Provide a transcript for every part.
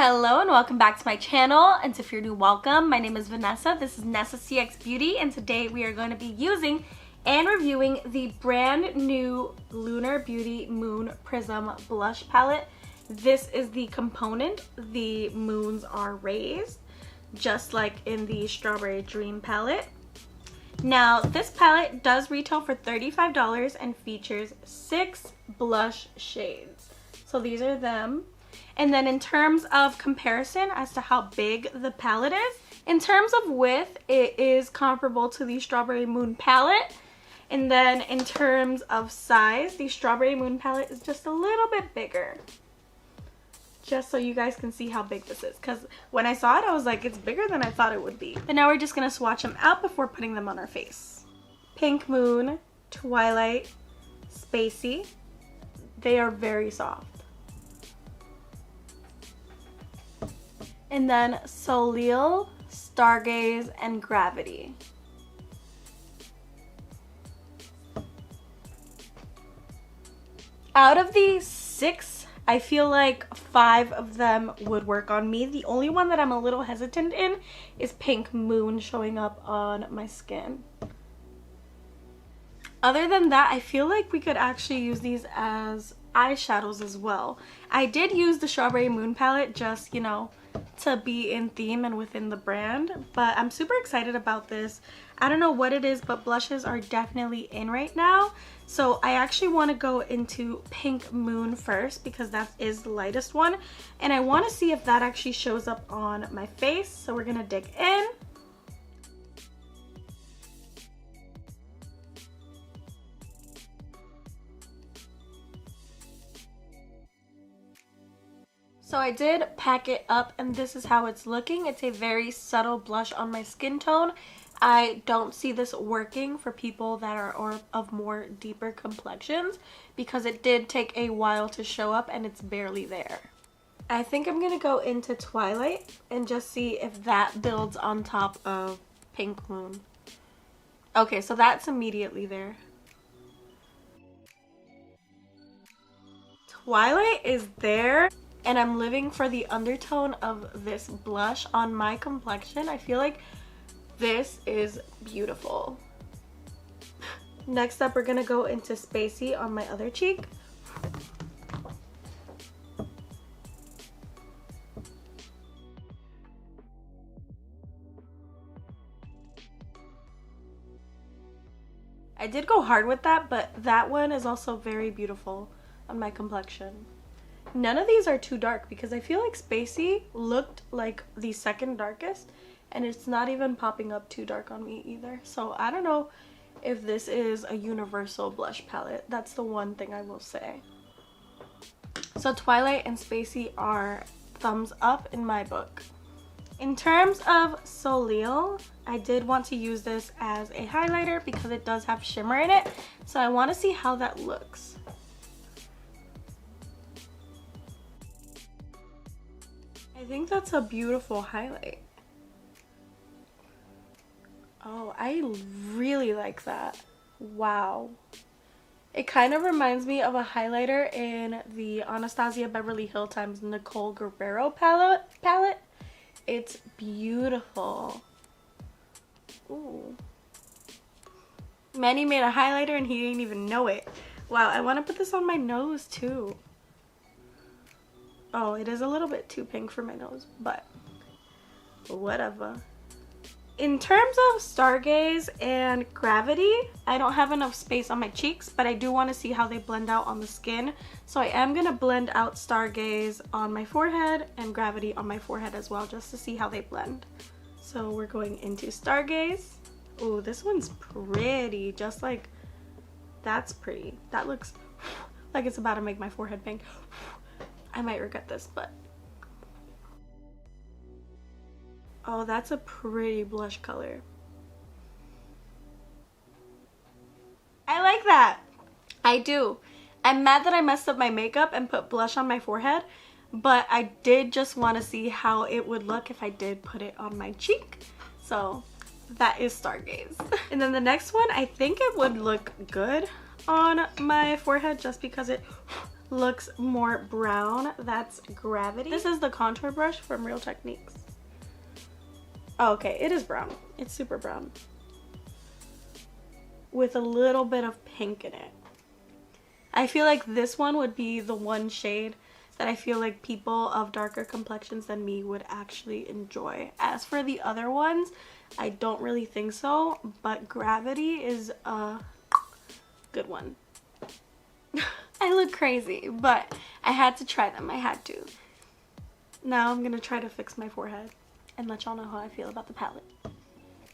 Hello and welcome back to my channel, and if you're new, welcome. My name is Vanessa. This is Nessa CX Beauty, and today we are going to be using and reviewing the brand new Lunar Beauty Moon Prism Blush Palette. This is the component. The moons are raised, just like in the Strawberry Dream palette. Now, this palette does retail for $35 and features 6 blush shades. So these are them. And then in terms of comparison as to how big the palette is, in terms of width, it is comparable to the Strawberry Moon palette. And then in terms of size, the Strawberry Moon palette is just a little bit bigger. Just so you guys can see how big this is. Because when I saw it, I was like, it's bigger than I thought it would be. But now we're just going to swatch them out before putting them on our face. Pink Moon, Twilight, Spacey. They are very soft. And then Soleil, Stargaze, and Gravity. Out of these 6, I feel like 5 of them would work on me. The only one that I'm a little hesitant in is Pink Moon showing up on my skin. Other than that, I feel like we could actually use these as eyeshadows as well. I did use the Strawberry Moon palette just, you know, to be in theme and within the brand, but I'm super excited about this. I don't know what it is, but blushes are definitely in right now. So I actually want to go into Pink Moon first because that is the lightest one, and I want to see if that actually shows up on my face. So we're gonna dig in. So I did pack it up, and this is how it's looking. It's a very subtle blush on my skin tone. I don't see this working for people that are of more deeper complexions because it did take a while to show up and it's barely there. I think I'm gonna go into Twilight and just see if that builds on top of Pink Moon. Okay, so that's immediately there. Twilight is there. And I'm living for the undertone of this blush on my complexion. I feel like this is beautiful. Next up, we're gonna go into Spacey on my other cheek. I did go hard with that, but that one is also very beautiful on my complexion. None of these are too dark because I feel like Spacey looked like the second darkest, and it's not even popping up too dark on me either. So I don't know if this is a universal blush palette. That's the one thing I will say. So Twilight and Spacey are thumbs up in my book. In terms of Soleil, I did want to use this as a highlighter because it does have shimmer in it. So I want to see how that looks. I think that's a beautiful highlight. Oh, I really like that. Wow. It kind of reminds me of a highlighter in the Anastasia Beverly Hills x Nicole Guerrero palette. It's beautiful. Ooh. Manny made a highlighter and he didn't even know it. Wow, I want to put this on my nose too. Oh, it is a little bit too pink for my nose, but whatever. In terms of Stargaze and Gravity, I don't have enough space on my cheeks, but I do want to see how they blend out on the skin. So I am going to blend out Stargaze on my forehead and Gravity on my forehead as well, just to see how they blend. So we're going into Stargaze. Ooh, this one's pretty, just like, that's pretty. That looks like it's about to make my forehead pink. I might regret this, but oh, that's a pretty blush color. I like that. I do. I'm mad that I messed up my makeup and put blush on my forehead, but I did just want to see how it would look if I did put it on my cheek. So that is Stargaze. And then the next one, I think it would look good on my forehead just because it looks more brown. That's Gravity. This is the contour brush from Real Techniques. Oh, okay, it is brown. It's super brown with a little bit of pink in it. I feel like this one would be the one shade that I feel like people of darker complexions than me would actually enjoy. As for the other ones, I don't really think so, but Gravity is a good one. I look crazy, but I had to try them. I had to. Now I'm gonna try to fix my forehead and let y'all know how I feel about the palette.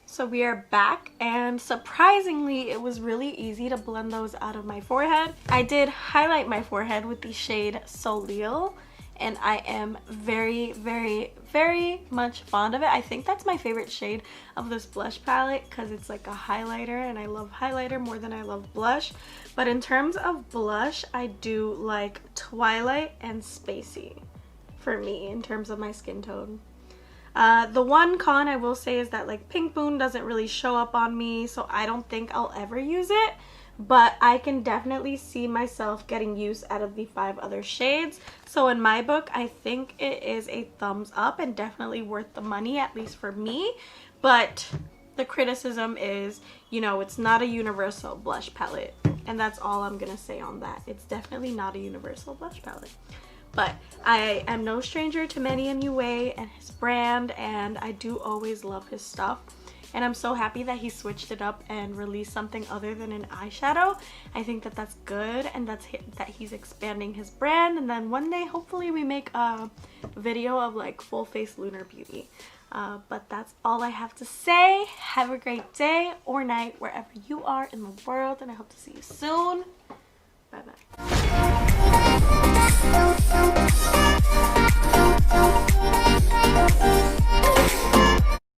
So we are back, and surprisingly it was really easy to blend those out of my forehead. I did highlight my forehead with the shade Soleil, and I am very, very, very much fond of it. I think that's my favorite shade of this blush palette because it's like a highlighter, and I love highlighter more than I love blush. But in terms of blush, I do like Twilight and Spacey for me in terms of my skin tone. The one con I will say is that like Pink Moon doesn't really show up on me, so I don't think I'll ever use it, but I can definitely see myself getting use out of the 5 other shades. So in my book, I think it is a thumbs up and definitely worth the money, at least for me. But the criticism is, you know, it's not a universal blush palette, and that's all I'm gonna say on that. It's definitely not a universal blush palette. But I am no stranger to Manny MUA and his brand, and I do always love his stuff. And I'm so happy that he switched it up and released something other than an eyeshadow. I think that that's good, and that he's expanding his brand. And then one day, hopefully, we make a video of like full face Lunar Beauty. But that's all I have to say. Have a great day or night wherever you are in the world, and I hope to see you soon.